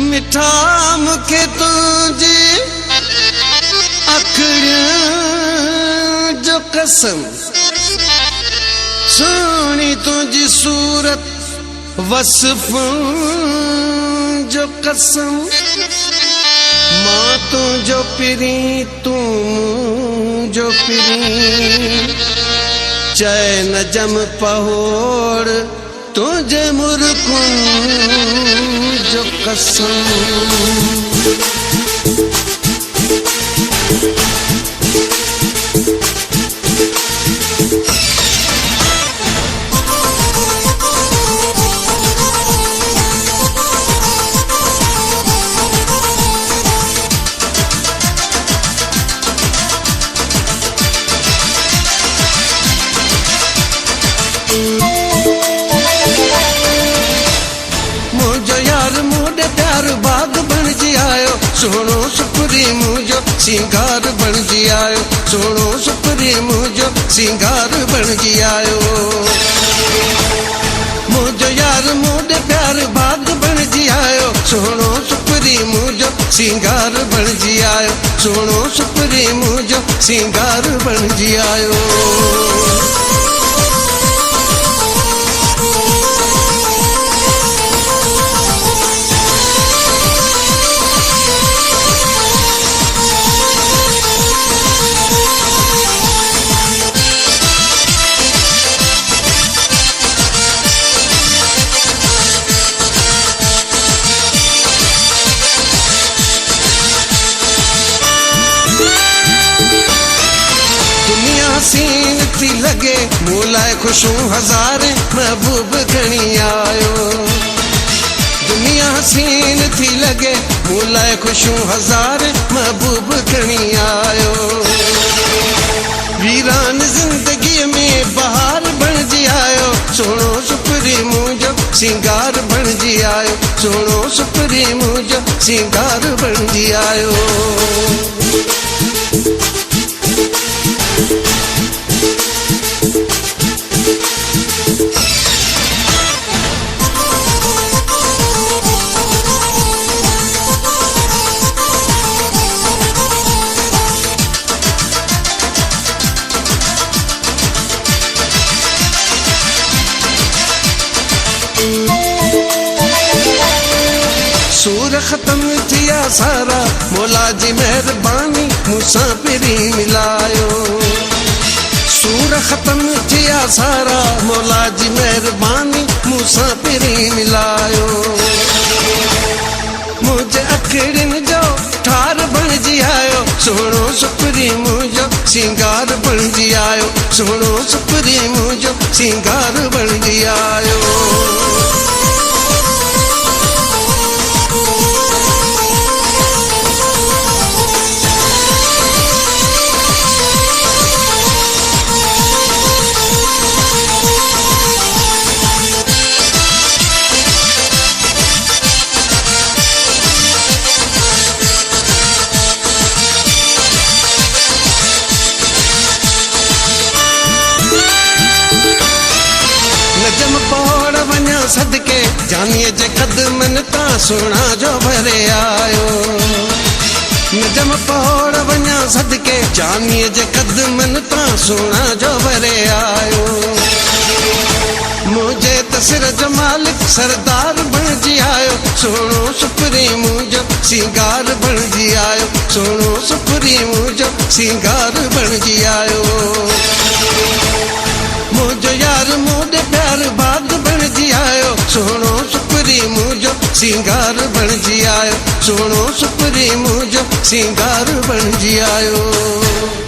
मिठा मुखे तुझे अखियों जो कसम, सोनी तुझी सूरत वसफों जो कसम, मां तुझो पिरी तू जो पिरी, चैन जम पहोड़ तुझे मुरकुं जो कसम। मुझे प्यार बाग बन जी आयो, सोनो सुपरी मुझो सिंगार बन जी आयो, सोनो सुपरी मुझो सिंगार बन जी आयो। मुझो यार मुझे प्यार बाग बन जी आयो, सोनो सुपरी मुझो सिंगार बन जी आयो, सोनो सुपरी मुझो सिंगार बन जी आयो। हसीन थी लगे मूलाए खुशू हजारे महबूब खणी आयो, दुनिया हसीन थी लगे मूलाए खुशू हजारे महबूब खणी आयो। वीरान जिंदगी में बहार बन जी आयो, सोनो सुपरी मुझो सिंगार बन जी आयो, सोनो सुपरी मुझो सिंगार बन जी आयो। सूर खत्म थिया सारा मौला जी मेहरबानी मुसाफिरी मिलायो, सूर खत्म थिया सारा मौला जी मेहरबानी मुसाफिरी मिलायो। मुझे अखिड़िन जो ठार बन जी आयो, सोनो सुपरी मुझो सिंगार बन जी आयो, सोनो सुपरी मुझो सिंगार बन जी आयो। नजम पहोड़ वञा सदके जानीअ जे कदमन ता सोना जो भरे आयो, नजम पहोड़ वञा सदके जानीअ जे कदमन ता सोना जो भरे आयो। मुझे तसिर जो मालिक सरदार बन जी आयो, सोनो सुपरी मुझो सिंगार बन जी आयो, सोनो सुपरी मुझो सिंगार बन जी आयो। मुझो यार मुझे प्यार बाग बन जी आयो, सोनो सुपरी मुझो सिंगार बन जी आयो, सोनो सुपरी मुझो सिंगार बन जी आयो।